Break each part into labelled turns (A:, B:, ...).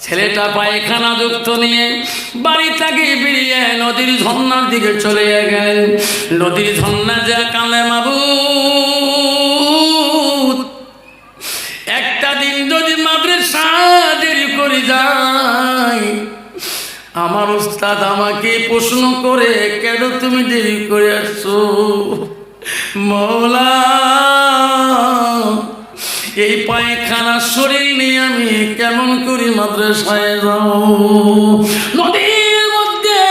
A: ছেলেটা পায়খানা যুক্ত নিয়ে বাড়ি থেকে বেরিয়ে নদীর ঝর্ণার দিকে চলে গেলেন। নদীর ঝর্ণা যা কালে মাবুদ, একটা দিন যদি মাদ্রাসা দেরি করে যায়, আমার উস্তাদ আমাকে প্রশ্ন করে, কেন তুমি দেরি করে আসছো মওলা? এই পায়খানা শরীর নিয়ে আমি কেমন করে মাদ্রাসায় যাও? নদীর মধ্যে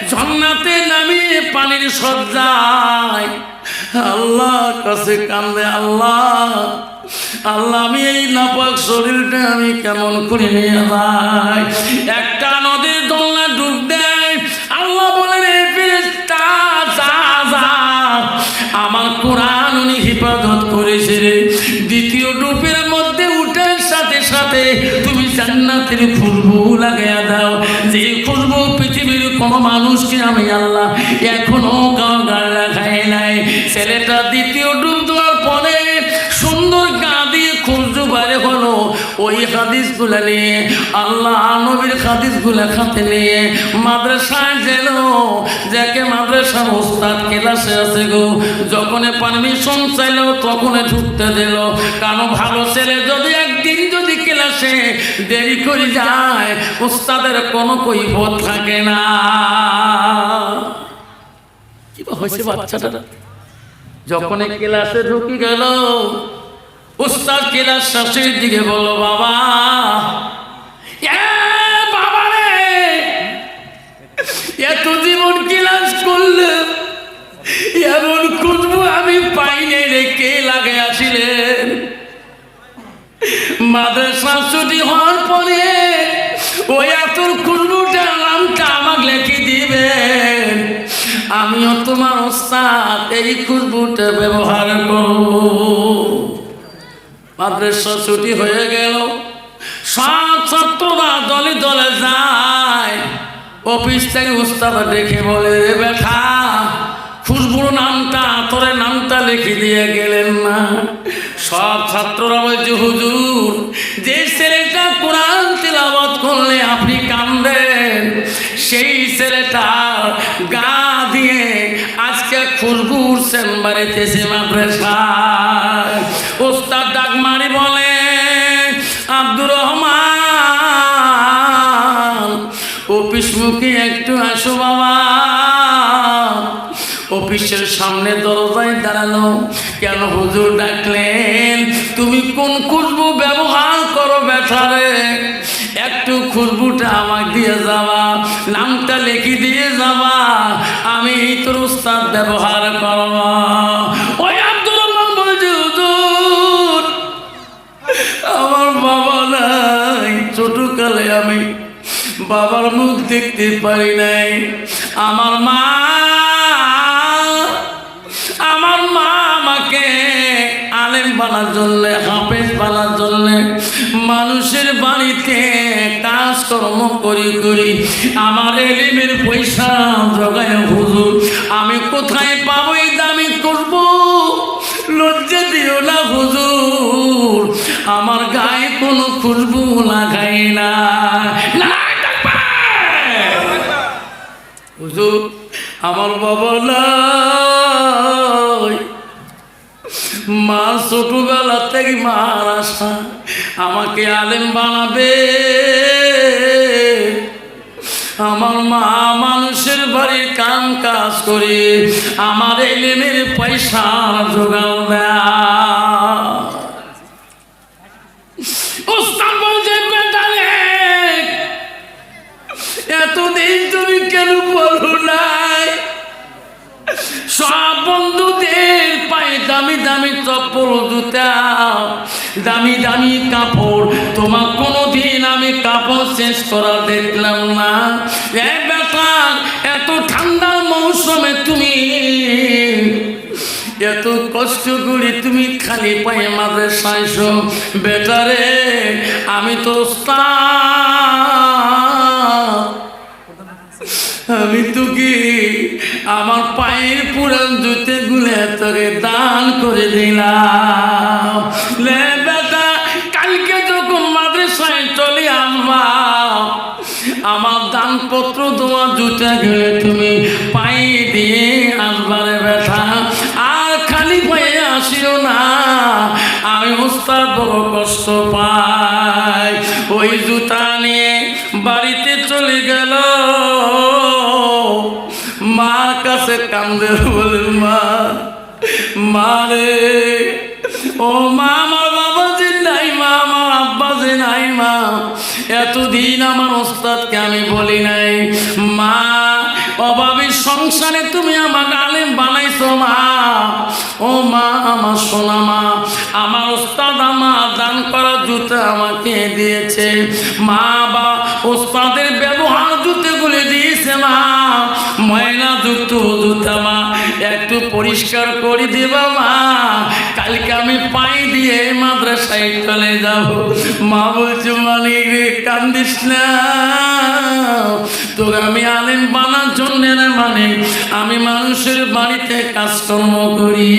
A: ঝর্ণাতে নামিয়ে পানির সজ্জায় আল্লাহ কাছে কান্দে, আল্লাহ আল্লাহ আমি এই নাপাক শরীরটা আমি কেমন করে নিয়ে যাই? একটা নদীর দোলনা ডুব দেয়। আল্লাহ বলেন, এই ফেরেশতা যা যা, আমার কোরআন উনি হেফাজত করেছে রে। দ্বিতীয় ডুবের মধ্যে উঠার সাথে সাথে তুমি জান্নাতের খুশবু লাগাইয়া দাও, যে খুশবু পৃথিবীর কোনো মানুষকে আমি আল্লাহ এখনো গাও গাল লাগাই নাই। ছেলেটা দ্বিতীয় ডুব দেওয়ার পরে সুন্দর গা দিয়ে খুশবু বাইরে হলো। ওই হাদিসগুলা নিয়ে, আল্লাহ নবীর হাদিসগুলা খাতে নিয়ে মাদ্রাসায় গেল। যাকে মাদ্রাসার ওস্তাদ ক্লাসে আছে গো, যখন পারমিশন চাইল তখন ঢুকতে দিল। কারণ ভালো ছেলে যদি একদিন যদি ক্লাসে দেরি করে যায়, ওস্তাদের কোনো কৈফিয়ত থাকে না। কি হয়েছে বাচ্চাটা? যখন ক্লাসে ঢুকে গেল, উস্তাদ ক্লাস শেষের দিকে বলো, বাবা বাবা রে, এত জীবন ক্লাস করলে এমন খুশবু আমি পাইনি রে, কে লাগে আসিলেন? মাদ্রাসা ছুটি হওয়ার পরে ওই এত খুশবুটা নামটা আমাকে লিখে দিবেন, আমিও তোমার ওস্তাদ এই খুশবুটা ব্যবহার করব। মাদ্রাসা ছুটি হয়ে গেল, সব ছাত্ররা দলে দলে যায়। অফিস থেকে উস্তাদ দেখে বলে, রে বেটা, খুশবুর নামটা তোরে নামটা লিখে দিয়ে গেলেন না? সব ছাত্ররা বলছে, হুজুর, যে ছেলেটা কোরআন তিলাওয়াত করলে আপনি কান্দেন, সেই ছেলেটা গা দিয়ে আজকে খুশবু উঠছেন বাড়িতেছে মাদ্রাসায়। ওস্তাদ ডাক মারি বলে, আব্দুর রহমান, অফিস মুখে একটু আসো বাবা। অফিসের সামনে দরজায় দাঁড়ালো। কেন হুজুর ডাকলেন? তুমি কোন খুশবু ব্যবহার করো বেটারে? একটু খুশবুটা আমাকে দিয়ে যাবা, নামটা লিখে দিয়ে যাবা, আমি তোর উস্তাদ ব্যবহার করব। ওই আব্দুর রহমান বলছে, হুজুর, আমার বাবা নাই, ছোটকালে আমি বাবার মুখ দেখতে পারি নাই। আমার মা আমাকে আলেম বানার জন্য, হাফেজ বানার জন্য মানুষের বাড়িতে কাজকর্ম করি করি আমার এলিমের পয়সা জোগায়। হুজুর, আমি কোথায় পাবো এই দামি করব? লজ্জা দিও না হুজুর, আমার গায়ে কোনো খুশবু লাগাই না। হুজুর, আমার বাবা নাই, মা ছোটবেলা থেকে মার আশা আমাকে আলেম বানাবে। আমার মা মানুষের বাড়ির কাম কাজ করে আমার এলিমের পয়সা জোগাড় দেয়। ওস্তাদ বলছে, এতদিন তুমি কেন বলো নাই? সব বন্ধুদের পায়ে দামি দামি চপ্পল, জুতা, দামি দামি কাপড়, তোমার কোনোদিন আমি কাপড় শেষ করা দেখলাম না। ব্যাপার, এত ঠান্ডার মৌসুমে তুমি এত কষ্ট করে তুমি খালি পায়ে মাদ্রাসায় এসো। বেটারে, আমি তো আমি তোকে আমার পায়ের পুরান জুতে গুলে তোকে দান করে দিলাম। লে বেটা, কালকে যখন মাদ্রাসায় চলে আসবা, আমার দানপত্র তোমার জুতা গেলে তুমি পায়ে দিয়ে আসবারে ব্যথা, আর খালি পায়ে আসিও না, আমি উস্তাদ বড় কষ্ট পাই। ওই জুতা নিয়ে বাড়িতে চলে গেল, মার কাছে কান্দে, বলে মা, মা রে, ও মা, আমার বাবা যে নাই মা, আমার আব্বা যে নাই মা, এতদিন আমার ওস্তাদকে আমি বলি নাই মা, অভাবের সংসারে তুমি আমাকে আলেম বানাইছো মা, ও মা আমার সোনা মা, আমার ওস্তাদ আমার দান করা জুতা আমাকে দিয়েছে মা, বা ওস্তাদের ব্যবহার জুতোগুলি দিয়েছে মা, ময়লা জুতা মা একটু পরিষ্কার করে দেবা মা, কালকে আমি পায়ে দিয়ে মাদ্রাসায় চলে যাব। মা বলছে মালিক রে কান্দিস না, তোকে আমি আলেম বানার জন্য মানে আমি মানুষের বাড়িতে কাজকর্ম করি,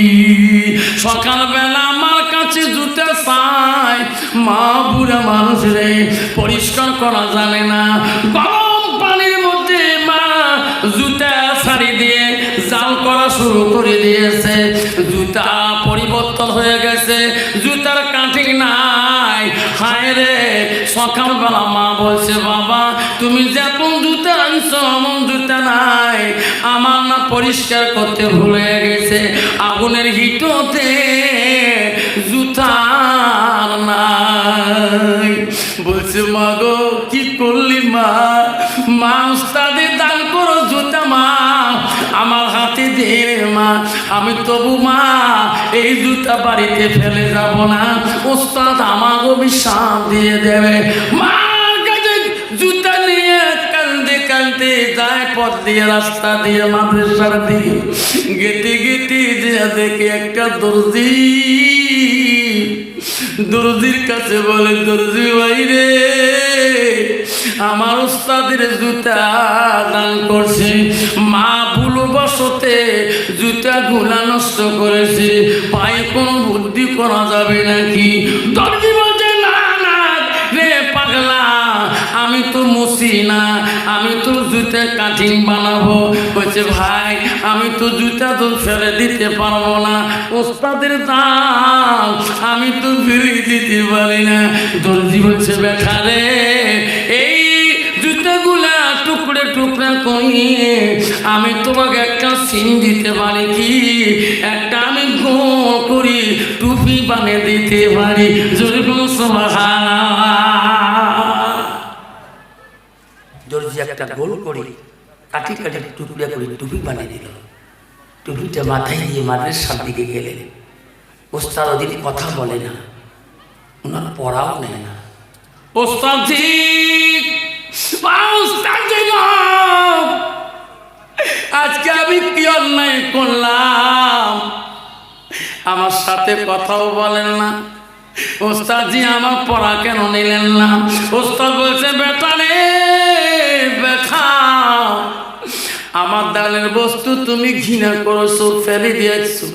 A: সকালবেলা আমার কাছে জুতা চাই, মা বুড়া মানুষ রে পরিষ্কার করা জানে না, গরম পানির মধ্যে মা জুতা ছাড়ি দিয়ে জাল করা শুরু করে দিয়েছে, জুতা পরিবর্তন হয়ে গেছে, জুতার কাঠি নাই। হায় রে, সকালবেলা মা বলছে বাবা তুমি যেমন জুতা আনছো এমন জুতা নাই, আমার না পরিষ্কার করতে ভুলে গেছে, আগুনের হিটতে জুতা নাই। বলছে মা গো কি করলি মা, মা উস্তাদের দান করো জুতা মা আমার হাতে দে মা, আমি তবু মা এই জুতা বাড়িতে ফেলে যাব না, উস্তাদ আমাকে অভিশাপ দিয়ে দেবে। মা জুতা নিয়ে কান্দে কান্দে যায় পথ দিয়ে, রাস্তা দিয়ে, মাদ্রাসার দিকে গেতে গেতে যে দেখে একটা দর্জির কাছে বলে, দর্জি ভাই রে আমার উস্তাদের জুতা দান করছে, মা ভুলবশতে জুতা গুলা নষ্ট করেছে, পায়ে কোনো বুদ্ধি করা যাবে নাকি? দর্জি বলছে না না রে পাগলা, আমি তো মুসি না, আমি তো জুতা কাটিং বানাবো। বলছে ভাই আমি তো জুতা তো ফেলে দিতে পারবো না, ওস্তাদের দাম আমি তো ফিরে দিতে পারি না। দর্জি বলছে বেটা রে, এই জুতাগুলা টুকরে টুকরা করিয়ে আমি তোমাকে একটা সিন দিতে পারি কি, একটা আমি গোল করি টুপি বানিয়ে দিতে পারি। জোরে কোনো সুবহানাল্লাহ।
B: দর্জি একটা গোল করে কাটি কাটি টুকরা করে টুপি বানিয়ে দিল, টুপিটা মাথায় দিয়ে মাদ্রাসার দিকে গেলেন। ওস্তাদ ওদিকে কথা বলে না, ওনার পড়াও নেয় না।
A: ওস্তাদ ঠিক, আজকে আমি কি অন্যায় করলাম, আমার সাথে কথাও বলেন না। ওস্তাদজি আমার পড়া কেন নিলেন না? ওস্তাদ বলছে বেটা রে বেটা, আমার দানের বস্তু তুমি ঘৃণা করছো, ফেলে দিয়েছো,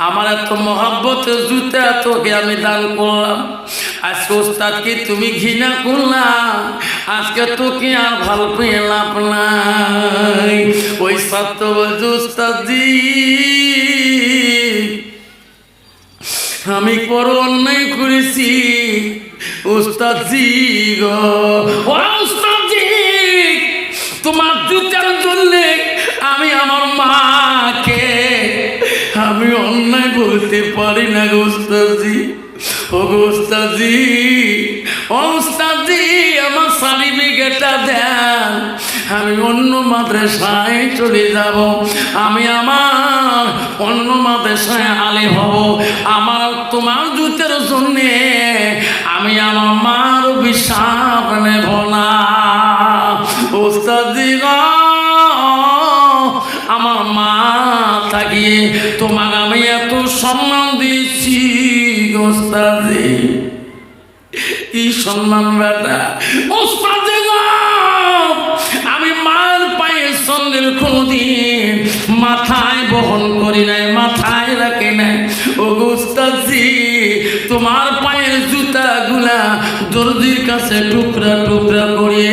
A: আমার এত মহাব্বতের জুতা তোকে আমি দান করলাম, আজকে ওস্তাদকে তুমি ঘৃণা করলাম, আজকে তোকে আর ভালো পেয়ে লাভ নাই। ওই ছাত্র বলছে ওস্তাদজি আমি বড় অন্যায় করেছি ওস্তাদজি গো, ও ওস্তাদজি তোমার জুতার জন্য আমি আমার মাকে আমি অন্যায় বলতে পারি না গো ওস্তাদজি। ও গো ওস্তাদজি, ও ওস্তাদজি আমার সার্টিফিকেটটা দেন, আমি অন্য মাদ্রাসায় চলে যাব, আমি আমার অন্য মাদ্রাসায় আলে হব, আমার তোমার জুতের জন্যে আমি আমার মার অভিশাপ নেব না। ওস্তাদজি গো আমার মা থাকিয়ে তোমাকে আমি এত সম্মান দিচ্ছি ওস্তাদজি, কি সম্মান বেটা। ওস্তাদজি গো আমি মার পায়ের সন্দের কোনদিন মাথায় বহন করি নাই, মাথায় রাখি নাই। ও ওস্তাদজি তোমার পায়ের জুতা গুলা দর্জির কাছে টুকরা টুকরা করে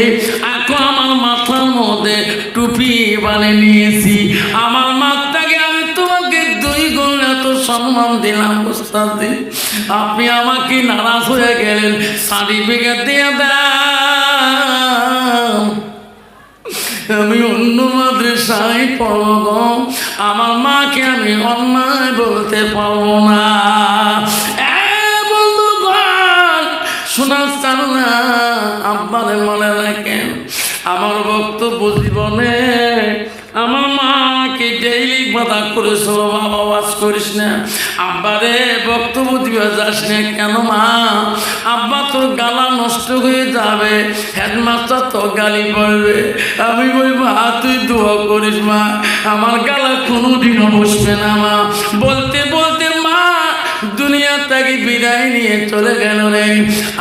A: দেখো আমার মাথার মধ্যে টুপি বানিয়ে নিয়েছি, আমার মাথাকে আমি তোমাকে 2 গুণ এত সম্মান দিলাম ওস্তাদ, আপনি আমাকে নারাজ হয়ে গেলেন, সার্টিফিকেট দিয়ে দেন, আমি অন্য মাদ্রাসায় পড়ব, আমার মাকে আমি অন্যায় বলতে পারবো না। বন্ধুগণ শোনা চান না, আব্বারে মনে রাখেন, আমার বক্তব্য জীবনে আমার মাকে ডেইলি বাধা করেছিল, বাবা ওয়াজ করিস না, আব্বারে বক্তব্য দিবে যাস না কেন মা, আব্বা তোর গালা নষ্ট হয়ে যাবে, হেডমাস্টার তো গালি পড়বে। আমি বলি মা তুই দোয়া করিস মা, আমার গালা কোনোদিনও বসবে না মা। বলতে বলতে মা দুনিয়া থেকে বিদায় নিয়ে চলে গেল রে।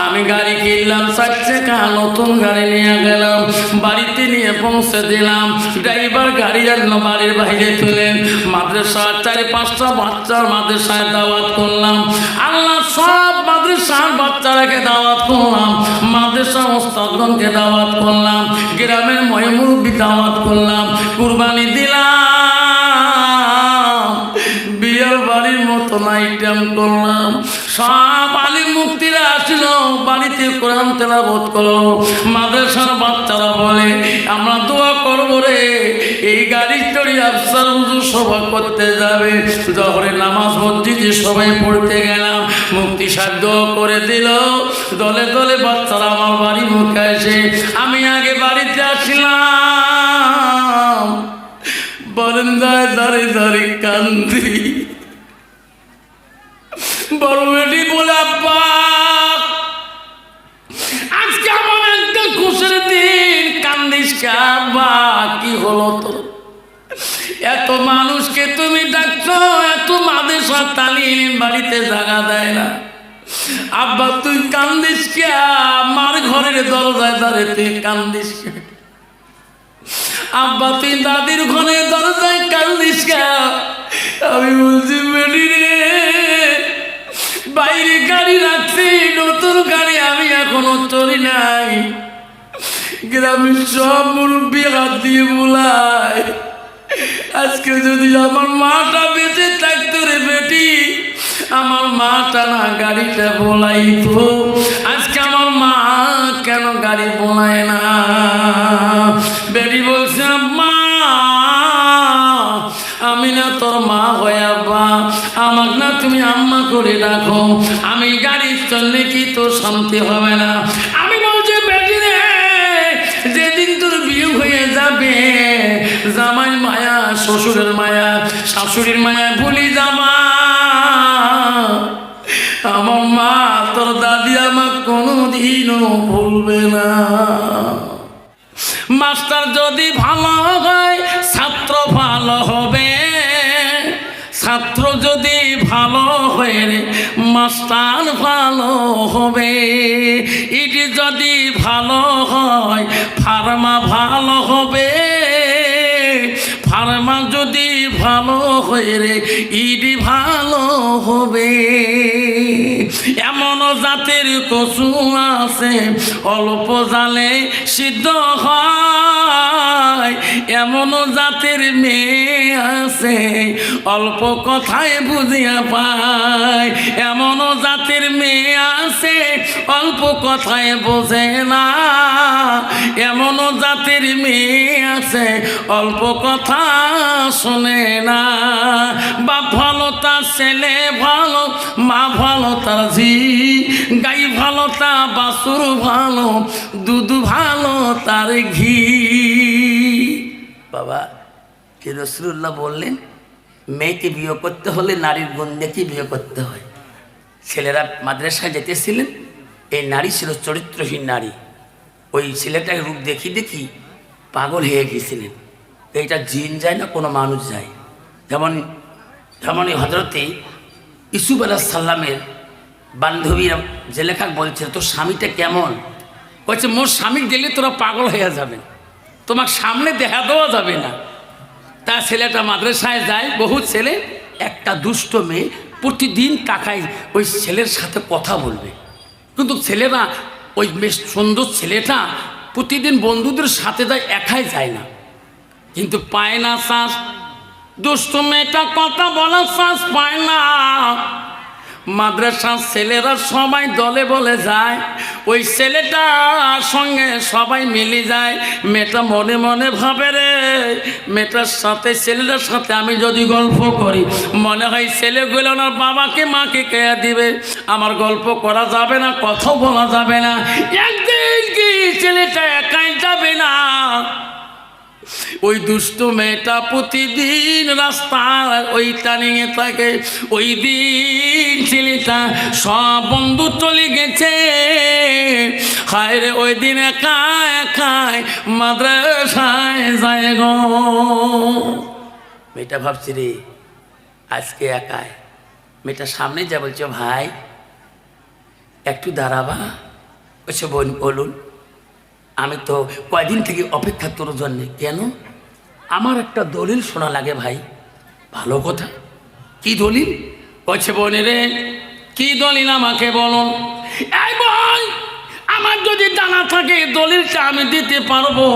A: আমি গাড়ি কিনলাম 4 চাকা, নতুন গাড়ি নিয়ে গেলাম, বাড়িতে নিয়ে পৌঁছে দিলাম, ড্রাইভার গাড়ি আনলো বাড়ির বাইরে তুলেন, মাদ্রাসার 4-5টা বাচ্চার মাদ্রাসায় দাওয়াত করলাম, আল্লাহ সব মাদ্রাসার বাচ্চারাকে দাওয়াত করলাম, মাদ্রাসা ওস্তাদগণকে দাওয়াত করলাম, গ্রামের ময়মুরব্বি দাওয়াত করলাম, কুরবানি দিলাম, বিয়ের বাড়ির মতন আইটেম করলাম, সব আলিম মুক্তিরা আসিল, বাড়িতে কোরআন তেলাওয়াত করলো, মাদ্রাসার বাচ্চারা বলে আমরা দোয়া করবো রে, এই গাড়ি চড়ি আফসার হুজুর সভা করতে যাবে, জহরের নামাজ মসজিদে সবাই পড়তে গেলাম, মুক্তি সাহেব দোয়া করে দিল, দলে দলে বাচ্চারা আমার বাড়ি মুখে এসে, আমি আগে বাড়িতে আসলাম, বারান্দায় দাঁড়িয়ে দাঁড়িয়ে কান্দি, বড় বেটি বলে আব্বা আজকে আমার একটা খুশির দিন, কান্দিস কে আব্বা, কি হলো তো, এত মানুষকে তুমি ডাকছো, এত মাদ্রাসা তালিম বাড়িতে জায়গা দেয় না, আব্বা তুই কান্দিস কে, আমার ঘরের দরজায় দাঁড়িয়ে তুই কান্দিস কে, আব্বা তুই দাদির ঘরে দরজায় কান্দিস কে, আমি বলছি বেটি রে বাইরে গাড়ি রাখছি, নতুন গাড়ি আমি এখনো চলি নাই, গ্রামের সব মুরব্বী হাত দিয়ে বুলায়, আজকে যদি আমার মাটা বেঁচে থাকতো রে বেটি, আমার মাটা না গাড়িটা বোলাইতো, আজকে আমার মা কেন গাড়ি বোলায় না। বেটি বলছে মা আমি না তোর মা হয়ে আব্বা, আমাকে না তুমি আম্মা করে রাখো, আমি গাড়ি চললে কি তোর শান্তি হবে না। আমি বলছি বেটি রে যেদিন তোর বিয়ে হয়ে যাবে, জামাই মায়া শ্বশুরের মায়া শাশুড়ির মায়া ভুলি যাবা, আমার মা তোর দাদি আমার কোনোদিনও ভুলবে না। মাস্টার যদি ভালো হয় ছাত্র ভালো হবে, ছাত্র যদি ভালো হয় মাস্টার ভালো হবে, ইটি যদি ভালো হয় ফার্মা ভালো হবে, ফার্মা যদি ভালো হয় রে ইডি ভালো হবে। এমন জাতের কচু আছে অল্প জালে সিদ্ধ হয়, এমন জাতের মেয়ে আছে অল্প কথায় বুঝিয়া পায়, এমন জাতের মেয়ে আছে অল্প কথায় বোঝে না, এমন জাতের মেয়ে আছে অল্প কথা শোনে না। বাপ ভালো তার ছেলে ভালো, মা ভালো তার ঝি, গাই ভালো তা বাছুর ভালো, দুধ ভালো তার ঘি।
B: বাবা কি রাসূলুল্লাহ বললেন, মেয়েকে বিয়ে করতে হলে নারীর গুণ দেখে বিয়ে করতে হয়। ছেলেরা মাদ্রাসায় যেতেছিলেন, এই নারী ছিল চরিত্রহীন নারী, ওই ছেলেটাকে রূপ দেখি দেখি পাগল হয়ে গেছিলেন। এইটা জিন যায় না কোনো মানুষ যায়। যেমন হজরতে ইউসুফ আলাইহিস সালামের বান্ধবীরা জেলেখা বলছে তোর স্বামীটা কেমন, বলছে মোর স্বামী দিলে তোরা পাগল হয়ে যাবেন, তোমার সামনে দেখা দেওয়া যাবে না। তা ছেলেটা মাদ্রাসায় যায়, বহু ছেলে, একটা দুষ্ট মেয়ে প্রতিদিন টাকায় ওই ছেলের সাথে কথা বলবে, কিন্তু ছেলেরা ওই বেশ সুন্দর ছেলেটা
A: প্রতিদিন বন্ধুদের সাথে যায়, একাই যায় না, কিন্তু পায় না শ্বাস। দুষ্ট মেয়েটা কথা বলার শ্বাস পায় না। মাদ্রাসার ছেলেরা সবাই দলে বলে যায়, ওই ছেলেটার সঙ্গে সবাই মিলে যায়। মেয়েটা মনে মনে ভাবে রে, মেয়েটার সাথে ছেলেটার সাথে আমি যদি গল্প করি, মনে হয় ছেলেগুলো ওনার বাবাকে মাকে কেয়া দিবে, আমার গল্প করা যাবে না, কথাও বলা যাবে না। একদিন কি ছেলেটা একাই যাবে না। ওই দুষ্ট মেয়েটা প্রতিদিন রাস্তার ওই টানিয়ে থাকে। ওই দিন ছেলেটা সব বন্ধু চলে গেছে, হায় রে ওই দিন একা একাই মাদ্রাসায় যায় গো। মেয়েটা ভাবছি রে আজকে একাই। মেয়েটা সামনে যা বলছে, ভাই একটু দাঁড়াবা। বলছে বোন বলুন। আমি তো কয়দিন থেকে অপেক্ষা তোর জন্যে। কেন? আমার একটা দলিল শোনা লাগে ভাই। ভালো কথা, কি দলিল? বলছে বোনে রে কি দলিল আমাকে বলুন। এই বোন, আমার যদি জানা থাকে দলিলটা আমি দিতে পারবো,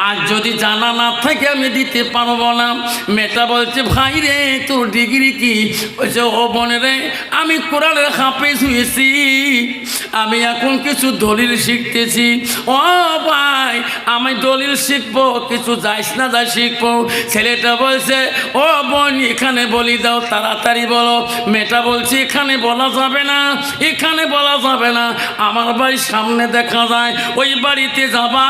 A: আর যদি জানা না থাকে আমি দিতে পারবো না। মেয়েটা বলছে ভাই রে তোর ডিগ্রি কি? বলছে ও বোনে রে আমি কোরআনের হাফেজ হয়েছি, আমি এখন কিছু দলিল শিখতেছি। ও ভাই আমি দলিল শিখবো, কিছু যাইস না যাই শিখবো। ছেলেটা বলছে ও বোন এখানে বলি দাও, তাড়াতাড়ি বলো। মেয়েটা বলছে এখানে বলা যাবে না, এখানে বলা যাবে না, আমার বাড়ির সামনে দেখা যায়, ওই বাড়িতে যাবা,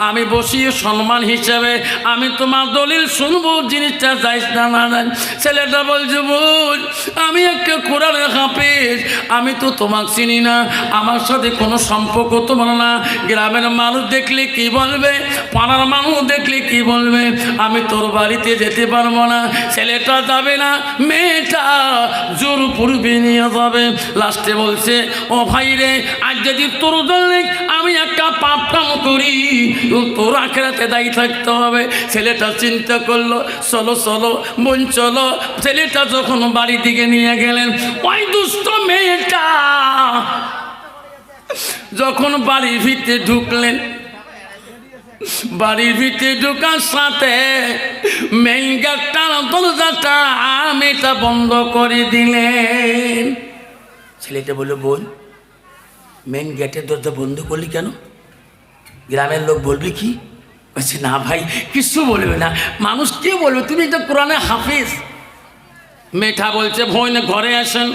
A: আমি বসিয়ে সম্মান হিসেবে আমি তোমার দলিল শুনবো, জিনিসটা যাইস না না যাই। ছেলেটা বলছে বোন আমি একটা কোরআনের হাফেজ, আমি তো তোমাকে চিনি না, আমার সাথে কোনো সম্পর্ক তোমার না, গ্রামের মানুষ দেখলে কি বলবে, পাড়ার মানুষ দেখলে কি বলবে, আমি তোর বাড়িতে যেতে পারবো না। ছেলেটা যাবে না, মেয়েটা জোর পূর্বে নিয়ে যাবে। লাস্টে বলছে ও ভাই রে আজ যদি তোর জন্য আমি একটা পাপ কাম করি, তোর আখেরাতে দায়ী থাকতে হবে। ছেলেটা চিন্তা করলো চলো চলো বোন চলো। ছেলেটা যখন বাড়ির দিকে নিয়ে গেলেন, ওই দুষ্ট মেয়েটা যখন বাড়ির ভিতরে ঢুকলেন, বাড়ির ভিতরে ঢুকার সাথে মেইন গেটটা দরজাটা মেয়েটা বন্ধ করে দিলেন। ছেলেটা বলল বোন মেইন গেটের দরজা বন্ধ করলি কেন? গ্রামের লোক বলবি কি? বলছে না ভাই কিছু বলবে না, মানুষ কে বলবে, তুমি তো কোরআনে হাফিজ। মেয়েটা বলছে বোন ঘরে আসেন।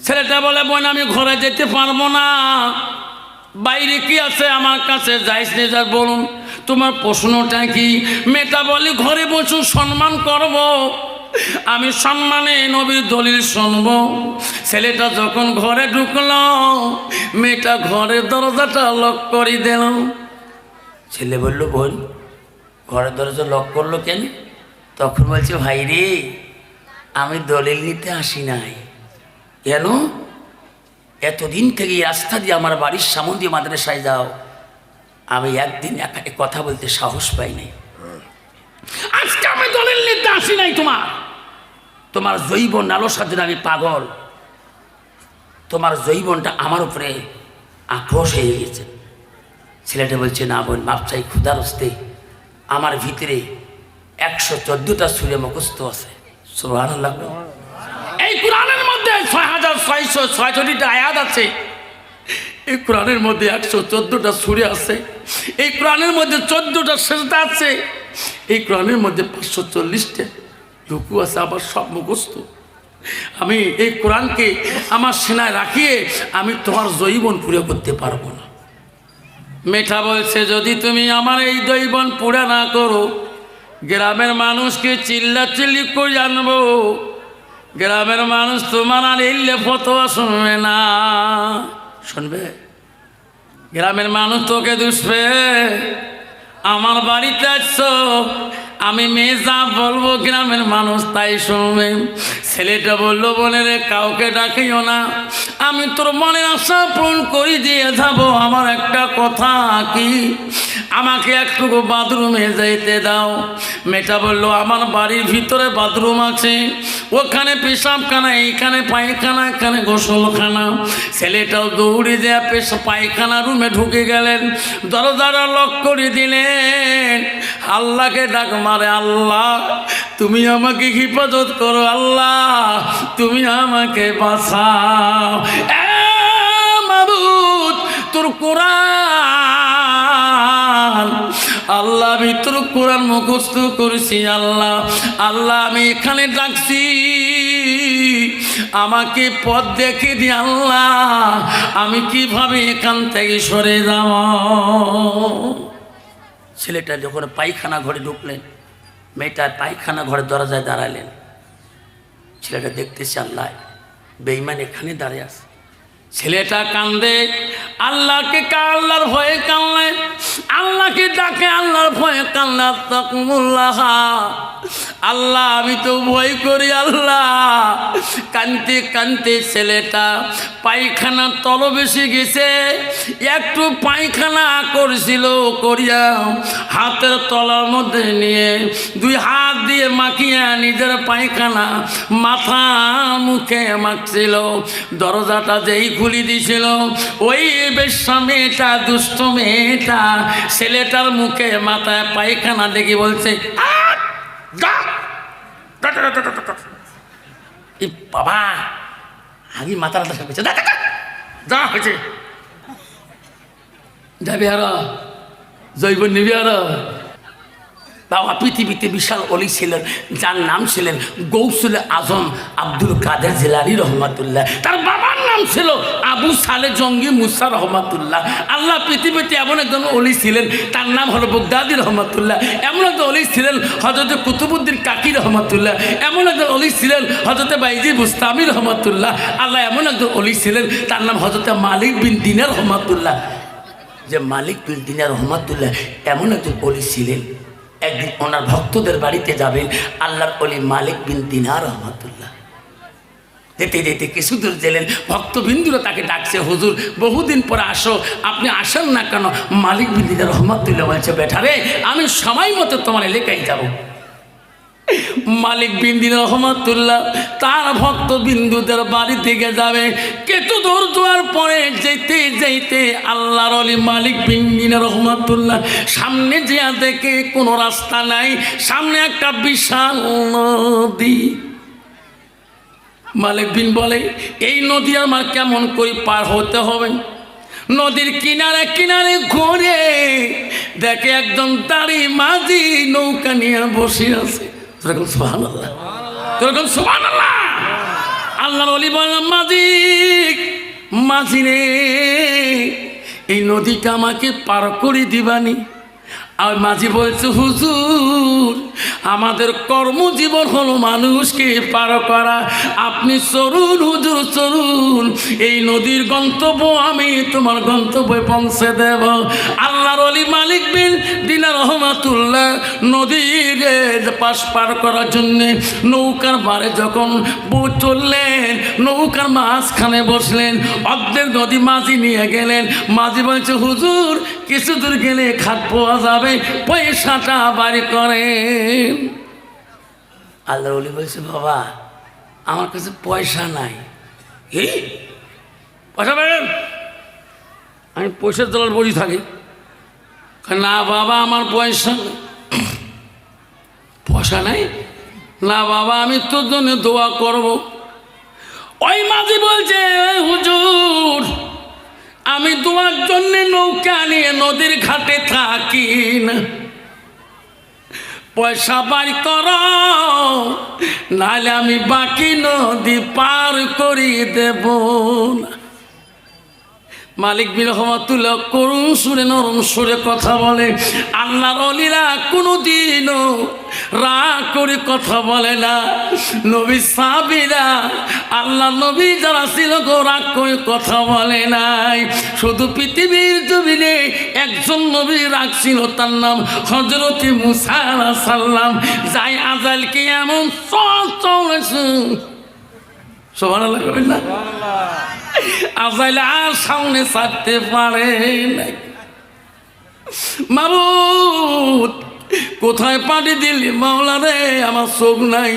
A: ছেলেটা বলে বোন আমি ঘরে যেতে পারবো না, বাইরে কি আছে আমার কাছে যাইস নে যা, বলুন তোমার প্রশ্নটা কি? মেয়েটা বলে ঘরে বসু সম্মান করব, আমি সম্মানে নবীর দলিল শুনব। ছেলেটা যখন ঘরে ঢুকলো, মেয়েটা ঘরের দরজাটা লক করে দিল। ছেলে বলল বোন ঘরের দরজা লক করলো কেন? তখন বলছে ভাই রে আমি দলিল নিতে আসি নাই। কেন? এতদিন থেকে এই রাস্তা দিয়ে আমার বাড়ির সামনে দিয়ে মাদ্রাসায় যাও, আমি একদিন একা কথা বলতে সাহস পাই নাই। আজকে আমি দলিল নিতে আসি নাই, তোমার জৈবন লালসার জন্য আমি পাগল, তোমার জৈবনটা আমার উপরে আক্রোশ হয়ে গেছে। ছেলেটা বলছে না বোন মাপ চাই, ক্ষুধার হস্তে আমার ভিতরে 114টা সূরা মুখস্থ আছে। সুবহানাল্লাহ। এই কোরআনের মধ্যে 6666টা আয়াত আছে, এই কোরআনের মধ্যে 114টা সূরা আছে, এই কোরআনের মধ্যে 14টা সিজদা আছে, এই কোরআনের মধ্যে 540টা রুকু আছে, আবার সব মুখস্থ। আমি এই কোরআনকে আমার সিনায় রাখিয়ে আমি তোমার জৈবন পুরো করতে পারবো না। মেয়েটা বলছে যদি তুমি আমার এই জৈবন পুরা না করো, গ্রামের মানুষকে চিল্লাচিল্লি করে আনবো, গ্রামের মানুষ তোমার আর এলে ফতোয়া শুনবে না। শুনবে? গ্রামের মানুষ তোকে দুষবে। আমার বাড়িতে আসছো, আমি মেয়ে যা বলবো গ্রামের মানুষ তাই শুনবে। ছেলেটা বললো বোনের কাউকে ডাকিও না, আমি তোর মনের আশা পূরণ করে দিয়ে যাবো। আমার একটা কথা কি, আমাকে একটু বাথরুমে যাইতে দাও। মেয়েটা বলল আমার বাড়ির ভিতরে বাথরুম আছে, ওখানে পেশাবখানা, এইখানে পায়খানা, এখানে গোসলখানা। ছেলেটাও দৌড়ে দেয়া পায়খানা রুমে ঢুকে গেলেন, দরজাটা লক করে দিলেন। আল্লাহকে ডাক মারে, আল্লাহ তুমি আমাকে হেফাজত করো, আল্লাহ তুমি আমাকে বাঁচাও। মাবুদ তোর কোরআন, আল্লাহ আমি তোর কোরআন মুখস্থ করেছি, আল্লাহ আল্লাহ আমি এখানে ডাকছি, আমাকে পথ দেখে দি আল্লাহ, আমি কিভাবে এখান থেকে সরে যাব। ছেলেটা যখন পায়খানা ঘরে ঢুকলেন, মেয়েটা পায়খানা ঘরের দরজায় দাঁড়ালেন। ছেলেটা দেখতেছে আল্লাহ বেঈমান এখানে দাঁড়িয়ে আছে। ছেলেটা কান্দে, আল্লাহকে আল্লাহর ভয়ে কান্দে, আল্লাহকে ডাকে আল্লাহর ভয়ে কান্দে। তাকুমুল্লাহ, আল্লাহ আমি তো ভয় করি আল্লাহ। কানতে কানতে ছেলেটা পায়খানার তল বেশি গেছে, একটু পায়খানা করছিল, করিয়া হাতের তলার মধ্যে নিয়ে দুই হাত দিয়ে মাখিয়া নিজের পায়খানা মাথা মুখে মাখছিল। দরজাটা যেই খুলি দিছিল, ওই বেশ্যা মেয়েটা, দুষ্ট মেয়েটা ছেলেটার মুখে মাথায় পায়খানা দেখি বলছে, বাবা আগে মাথার যা হয়েছে যাবি আর জৈব নিবি আর। বাবা পৃথিবীতে বিশাল অলি ছিলেন, যার নাম ছিলেন গৌসুল আজম আব্দুল কাদের জিলানী রহমাতুল্লাহ। তার বাবার নাম ছিল আবু সালে জঙ্গি মুসা রহমাতুল্লাহ। আল্লাহ পৃথিবীতে এমন একজন অলি ছিলেন, তার নাম হলো বগদাদি রহমাতুল্লাহ। এমন একজন অলি ছিলেন হযরত কুতুবুদ্দিন কাকি রহমাতুল্লাহ। এমন একজন অলি ছিলেন হযরত বাইজি বুস্তামি রহমাতুল্লাহ। আল্লাহ এমন একজন অলি ছিলেন, তার নাম হযরত মালিক বিন দিনার রহমাতুল্লাহ। যে মালিক বিন দিনার রহমাতুল্লাহ এমন একজন অলি ছিলেন, একদিন ওনার ভক্তদের বাড়িতে যাবেন আল্লাহর অলি মালিক বিন দিনার রহমাতুল্লাহ। যেতে যেতে কিছু দূর গেলেন, ভক্তবিন্দুরা তাকে ডাকছে, হুজুর বহুদিন পরে আসো, আপনি আসেন না কেন? মালিক বিন দিনার রহমাতুল্লাহ বলছে, বেটারে আমি সময় মতো তোমার এলাকায় যাব। মালিক বিন দিনার রহমাতুল্লাহ তার ভক্ত বিন্দুদের বাড়ি থেকে যাবে। কিছু দূর যাওয়ার পরে যেতে যেতে আল্লাহর ওলি মালিক বিন দিনার রহমাতুল্লাহ সামনে যে দেখে কোনো রাস্তা নাই, সামনে একটা বিশাল নদী। মালিক বিন বলে, এই নদী আমার কেমন করে পার হতে হবে? নদীর কিনারে কিনারে ঘুরে দেখে একজন দাড়ি মাঝি নৌকা নিয়ে বসে আছে। সুবহানাল্লাহ, সুবহানাল্লাহ। আল্লাহর ওলি বললেন, মাঝি রে এই নদীটা আমাকে পার করে দিবানি? আর মাঝি বলছে, হুজুর আমাদের কর্মজীবন হলো মানুষকে পার করা, আপনি চলুন হুজুর চলুন, এই নদীর গন্তব্য আমি তোমার গন্তব্যে পৌঁছে দেব। আল্লাহর ওলি মালিক বিন দিনার রহমাতুল্লাহ নদীর পাশ পার করার জন্যে নৌকার বারে যখন চললেন, নৌকার মাঝখানে বসলেন, অর্ধেক নদী মাঝি নিয়ে গেলেন। মাঝি বলছে, হুজুর কিছু দূর গেলে খাট পাওয়া যাবে, পয়সাটা বাড়ি করেন। আল্লাহর ওলি বলছে, বাবা আমার কাছে পয়সা নাই। এই পয়সা পাবেন? আমি পয়সার দলার বসে থাকি। না বাবা আমার পয়সা নেই। পয়সা নাই? না বাবা আমি তোর জন্য দোয়া করব। ওই মাঝি বলছে, হুজুর আমি তোমার জন্য নৌকা নিয়ে নদীর ঘাটে থাকি না, পয়সা বাড়ি করো, নাহলে আমি বাকি নদী পার করিয়ে দেব না। মালিক বিন রহমাতুল্লাহ করুণ সুরে নরম সুরে কথা বলে। আল্লাহর ওলিরা কোনোদিনও রাগ করে কথা বলে না। নবী সাহাবীরা আল্লাহ নবী যারা ছিল গো রাগ করে কথা বলে নাই। শুধু পৃথিবীর জমিনে একজন নবী রাগ ছিল, তার নাম হযরত মুসা আলাইহিস সালাম। যাই আজালকে এমন চলেছে, সুবহানাল্লাহ কইবেন না? আজাইল আর সামনে ছাড়তে পারে না। মাবুদ কোথায় পানি দিলি মাওলা রে, আমার চোখ নাই।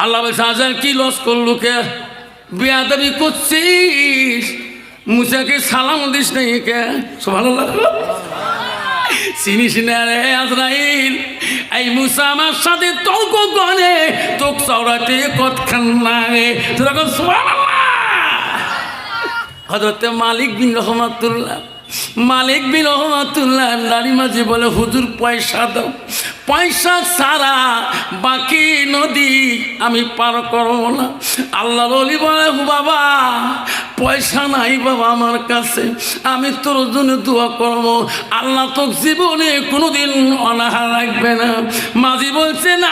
A: আল্লাহ বলছে আজান কি লস করলো কে, বেয়াদবি করছিস, মুসাকে সালাম দিস নাই কে? সুবহানাল্লাহ। চিনিস না রে আজরাইল, এই মুসা আমার সাথে তর্ক করে তোক চওড়াতে কতখান লাগে। তখন সুবহানাল্লাহ। হযরত মালিক বিন রহমাতুল্লাহ নারী মাঝে বলে হুজুর পয়সা দাও, পয়সা ছাড়া বাকি নদী আমি পার করবো না। আল্লাহর ওলি বলে বাবা পয়সা নাই বাবা আমার কাছে, আমি তোর জন্য দোয়া করবো, আল্লাহ তোর জীবনে কোনোদিন অনাহার রাখবে না। মাঝি বলছে না,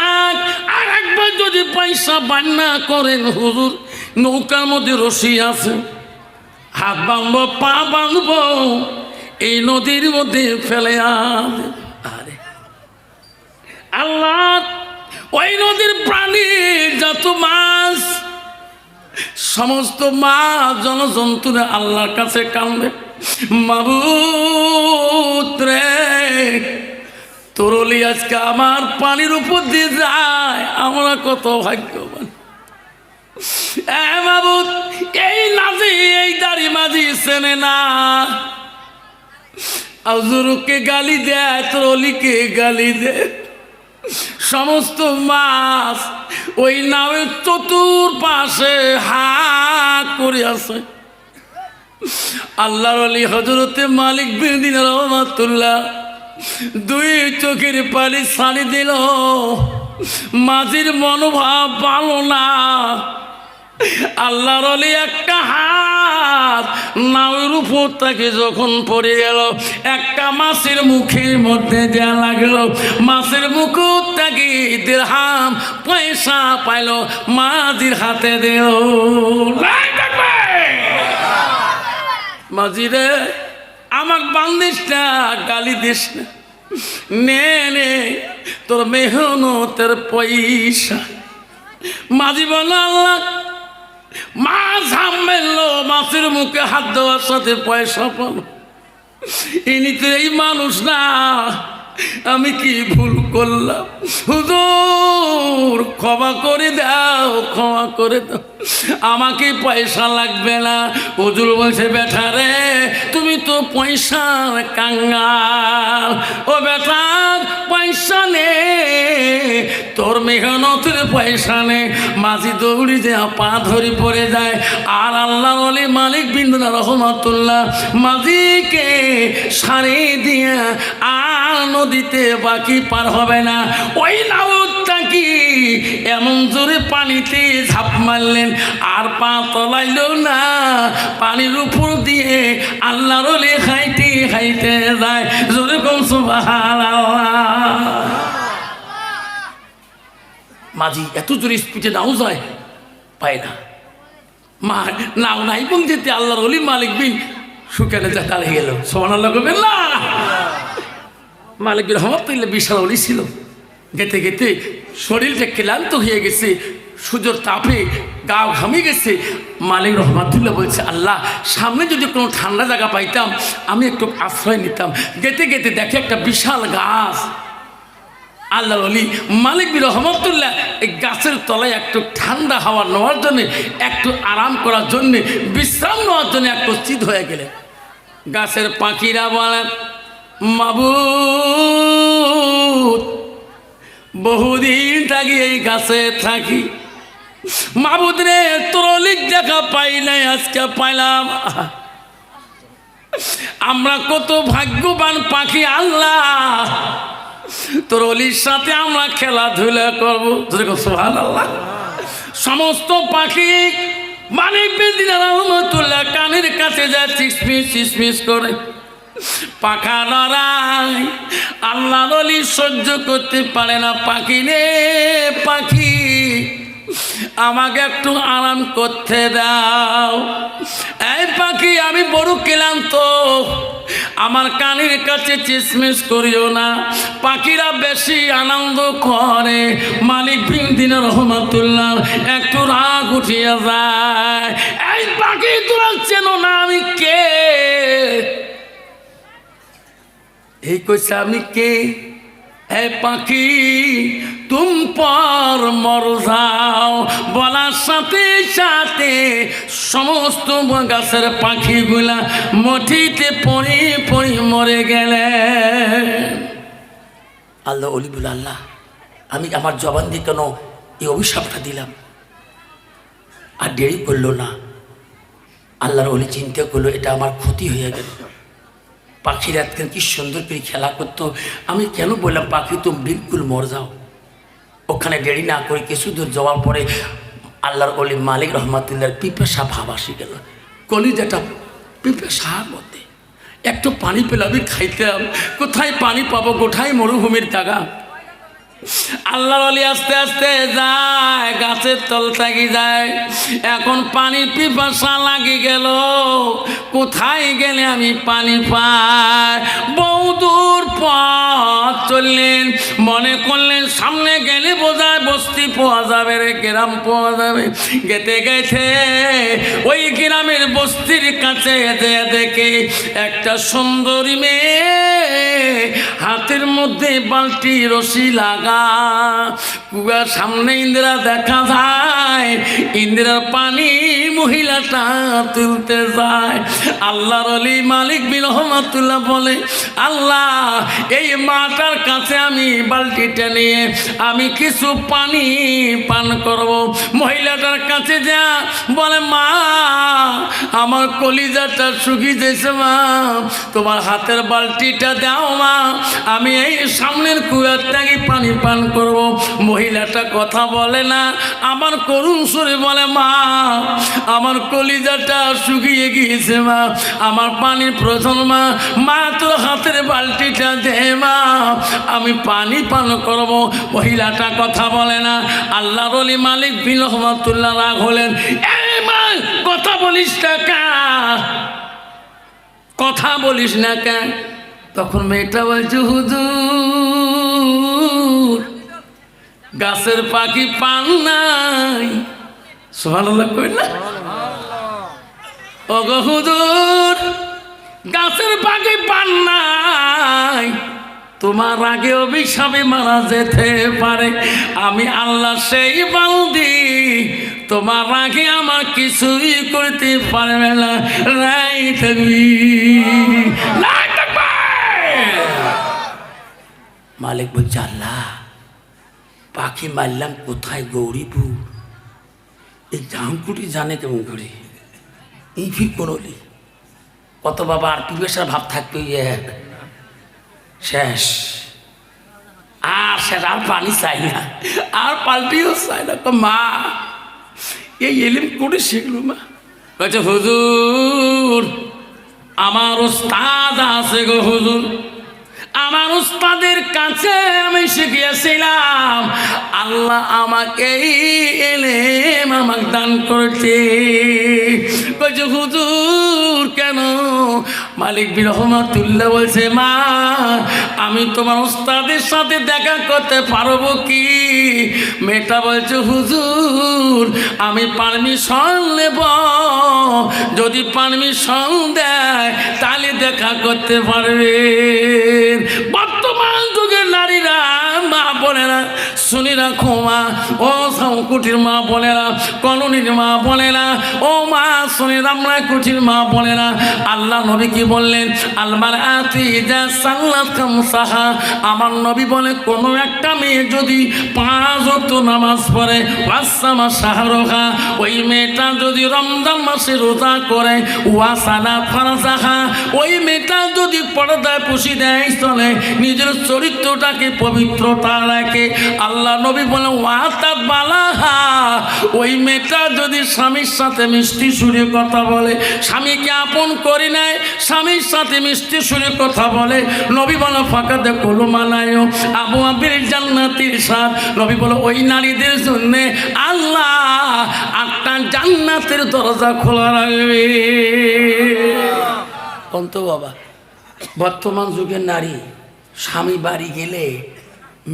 A: আর একবার যদি পয়সা বান্না করেন হুজুর, নৌকার মধ্যে রশি আছে, হাত বাঁধবো পা বাঁধবো, এই নদীর মধ্যে ফেলে আরে আল্লাহ ওই নদীর প্রাণী যত মাছ, সমস্ত মাছ জনজন্তুরা আল্লাহর কাছে কান্দে, মাবুদ রে তোর ওলি আজকে আমার পানির উপর দিয়ে যায়, আমরা কত ভাগ্যবান। মাবুদ এই নাজি এই দাড়ি মাঝি চেনে না, হুজুরকে গালি দেয়, তোর অলিকে গালি দেয়, সমস্ত মাছ ওই নাওয়ের চতুর্পাশে হা করে আছে। আল্লাহর ওলি হযরতে মালিক বিন দিনার রহমাতুল্লাহ দুই চোখের পানি ছাড়ি দিল, মাঝির মনোভাব ভালো না। আল্লাহর ওলি একটা হাত নাওয়ের উপর থেকে যখন পড়ে গেল, একটা মাছের মুখের মধ্যে দেয়া লাগলো, মাছের মুখ থেকে দিরহাম পয়সা পাইল, মাঝির হাতে দেও। মাঝি রে আমার বান্দিস না, গালি দিস না, নে নে তোর মেহনতের পয়সা। মাঝি বলল আল্লাহ মাছ হামলো, মাছের মুখে হাত দেওয়ার সাথে পয়সা পাবো, ইনি তো এই মানুষ না, আমি কি ভুল করলাম, হুজুর ক্ষমা করে দাও, ক্ষমা করে দাও, আমাকে পয়সা লাগবে না। হুজুর বলছে বেটা রে তুমি তো পয়সার কাঙ্গাল, ও বেটা পয়সা নে, তোর মেহনতের পয়সা নে। মাঝি দৌড়ি যে পা ধরে পড়ে যায়, আর আল্লাহর ওলি মালিক বিন দিনার রহমাতুল্লাহ মাঝিকে সারি দিয়ে আর নদীতে বাকি পার হবে না। ওই নাউটা কি এমন জোরে পানিতে ঝাঁপ মারলেন, আর পা তলাইল না, পানির উপর দিয়ে আল্লাহর ওলি হাইতে হাইতে যায়। জোরে কোন সুবহানাল্লাহ। মাঝি এত জোরে স্পিডে নাও যায়, পায় না, মা নাও নাই এবং যেতে আল্লাহর ওলি মালিক বিন শুকানে যা দাঁড়িয়ে গেল। সুবহানাল্লাহ করবেন না। মালিক বিন রহমাতুল্লাহ বিশাল ওলি ছিল, গেতে গেতে শরীরটা ক্লান্ত হয়ে গেছে, সূর্যের তাপে গা ঘামে গেছে। মালিক রহমাতুল্লাহ বলছে আল্লাহ সামনে যদি কোনো ঠান্ডা জায়গা পাইতাম আমি একটু আশ্রয় নিতাম। গেতে গেতে দেখে একটা বিশাল গাছ। আল্লাহর ওলি মালিক বিন রহমাতুল্লাহ এই গাছের তলায় একটু ঠান্ডা হাওয়া নেওয়ার জন্যে, একটু আরাম করার জন্যে, বিশ্রাম নেওয়ার জন্য একটু চিত হয়ে গেলেন। গাছের পাখিরা বলে মাবুদ বহুদিন থাকি এই গাছে থাকি, মাবুদ রে তোর অলিক দেখা পাই নাই, আজকে পাইলাম। আমরা কত ভাগ্যবান পাখি আল্লাহ, তোর অলির সাথে আমরা খেলাধুলা করবো। সুবহানাল্লাহ। সমস্ত পাখি মালিক বিন দিনার রহমাতুল্লাহ কানের কাছে যায়, চিসমিস চিসমিস করে পাখা লড়াই। আল্লাহর ওলি সহ্য করতে পারে না, পাখি রে পাখি আমাকে একটু আরাম করতে দাও। এই পাখি আমি বড় ক্লান্ত, আমার কানের কাছে চিসমিস করিও না। পাখিরা বেশি আনন্দ করে, মালিক বিন দিনার রহমাতুল্লাহ একটু রাগ উঠিয়া যায়। এই পাখি তোরা চেনো না আমি কে? এই কইছে আমি কে? এ পাখি তুম পর মর যাও, বলার সাথে সাথে সমস্ত গাছের পাখিগুলা মাটিতে পড়ে পড়ে মরে গেলে।
B: আল্লাহ অলি বলে, আল্লাহ আমি আমার জবান দিয়ে কেন এই অভিশাপটা দিলাম? আর দেরি করলো না, আল্লাহর অলি চিন্তা করলো এটা আমার ক্ষতি হয়ে গেল। পাখির আজকাল কি সুন্দর করে খেলা করতো, আমি কেন বললাম পাখি তুমি বিলকুল মর যাও। ওখানে দেরি না করে কিছু দূর যাওয়ার পরে আল্লাহর অলি মালিক রহমাতুল্লাহর পিপাসা ভাব আসি গেল। কলিজাটা পিপাসার মধ্যে একটু পানি পেলে আমি খাইতাম, কোথায় পানি পাবো, কোথায় মরুভূমির জায়গা। আল্লাহর ওলি আস্তে আস্তে যায়, গাছের তল থাকি যায়। এখন পানির পিপাসা লাগি গেল, কোথায় গেলে আমি পানি পাই? বহুদূর পথ চললেন, মনে করলেন সামনে গেলে বোঝায় বস্তি পাওয়া যাবে রে, গ্রাম পাওয়া যাবে। গেতে গেছে ওই গ্রামের বস্তির কাছে দেখে একটা সুন্দরী মেয়ে, হাতের মধ্যে বালতি রশি লাগা, কুয়ার সামনে ইন্দিরা দেখা যায়, ইন্দিরার পানি মহিলাটা তুলতে যায়। আল্লাহর ওলি মালিক বিন রহমাতুল্লাহ বলে, আল্লাহ এই মাটার কাছে আমি বালতিটা নিয়ে আমি কিছু পানি পান করব। মহিলাটার কাছে যা বলে, মা আমার কলিজাটা শুকিয়ে যাচ্ছে মা, তোমার হাতের বালতিটা দাও মা, আমি এই সামনের কুয়ার থেকে পানি পান করব। মহিলাটা কথা বলে না, আমার করুণ সুরে বলে, মা আমার কলিজাটা শুকিয়ে গিয়েছে মা, আমার পানির প্রয়োজন মা, মা তোর হাতের বালতিটা দে মা, আমি পানি পান করব। মহিলাটা কথা বলে না। আল্লাহর ওলি মালিক বিন রহমাতুল্লাহ রাগ হলেন, এই মা কথা বলিস না কেন, কথা বলিস না কেন? তখন মেয়েটা বলছে, হুজুর গাছের পাখি পান নাই। সুবহানাল্লাহ কই না? ওগো হুজুর গাছের পাখি পান নাই, তোমার আগে অভিশাপে মারা যেতে পারে। আমি আল্লাহ সেই বান্দি, তোমার আগে আমার কিছুই করতে পারবে না। মালিক বলছে, আল্লাহ পাখি মারলাম কোথায়? গৌরীপুর। এই জামকুটি জানে কেমন করে? এই ফির করলি কত বাবা, আর পিপাসার ভাব থাকবে, শেষ। আর সেটা আর পানি চাই না, আর পাল্টিও চাই না। তো মা এই এলিম করে শিখলো মা। বলছে, হুজুর আমার ওস্তাদ আছে গো হুজুর, আমার উস্তাদের কাছে আমি শিখিয়েছিলাম, আল্লাহ আমাকে এলেম আমাকে দান করছে। বলছে, হুজুর কেন? মালিক বিন রহমাতুল্লাহ বলছে, মা আমি তোমার উস্তাদের সাথে দেখা করতে পারবো কি? মেয়েটা বলছে, হুজুর আমি পারমিশন নেব, যদি পারমিশন দেয় তাহলে দেখা করতে পারবে। বর্তমান যুগের নারীরা, মা বোনেরা শুনি রাখো মা, ও কুটির মা বোনেরা, কলোনির মা বোনেরা, ও মা শুনি রামরা কুটির মা বোনেরা, আল্লাহ নবী কি বললেন? আলমার আতি যা সাল্লাত কামসাহা, আমার নবী বলে কোনো একটা মেয়ে যদি 5 ওয়াক্ত নামাজ পড়ে, 5 মাস শাহরুখা, ওই মেয়েটা যদি রমজান মাসে রোজা করে, ওয়াসানা ফারাজাহা, ওই মেয়েটা যদি পর্দায় পুষি দেয়, চলে নিজের চরিত্রটাকে পবিত্রতা রাখে, আল্লাহ নবী বলে ওয়াতাত বালাহা, ওই মেয়েটা যদি স্বামীর সাথে মিষ্টি সুরে কথা বলে, স্বামীকে আপন করি নাই, স্বামীর সাথে মিষ্টি সুরে কথা বলে, নবী বলে ফাঁকাতে কলু মানায় আবু আবির জান্নাতির সাথ, নবী বলে ওই নারীদের জন্য আল্লাহ 8টা জান্নাতের দরজা খোলা রাখবে। অন্ত বাবা, বর্তমান যুগের নারী স্বামী বাড়ি গেলে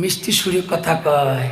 B: মিষ্টি সুরে কথা কয়,